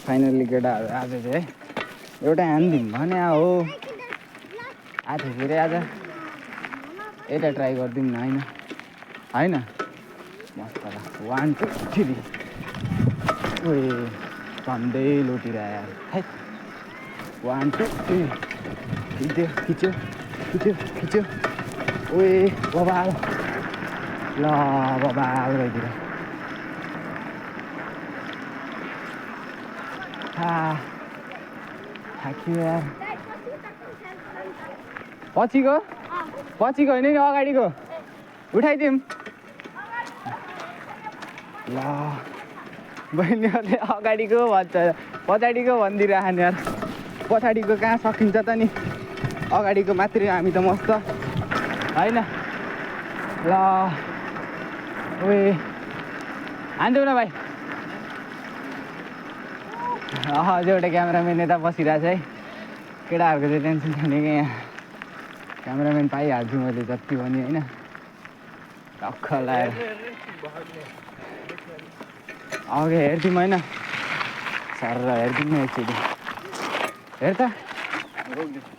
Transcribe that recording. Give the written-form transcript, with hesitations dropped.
finally केटाहरू आज चाहिँ एउटा हानिदिउँ भने हो आज फेरि आज यता ट्राई गरिदिउँ न होइन होइन मस्त ल 1 2 3 ओए झन्डै लोटिरह्यो यार है 1 2 3 खिच्यो ओए बबाल ल बबाल गइदिएर थाक्यो यार पछिको होइन नि अगाडिको उठाइदिउँ ल बहिनीहरूले अगाडिको भन्छ पछाडिको भनिदिइरहन् यार पछाडिको कहाँ सकिन्छ त नि अगाडिको मात्रै हामी त मस्त होइन ल ओए हान्देऊ न भाइ एउटा क्यामेराम्यान यता बसिरहेको छ है केटाहरूको चाहिँ टेन्सन छैन कि यहाँ क्यामेराम्यान पाइहाल्छु मैले जति पनि होइन टक्क लगाएर अघि हेरिदिउँ होइन सर हेरिदिउँ न एकचोटि हेर त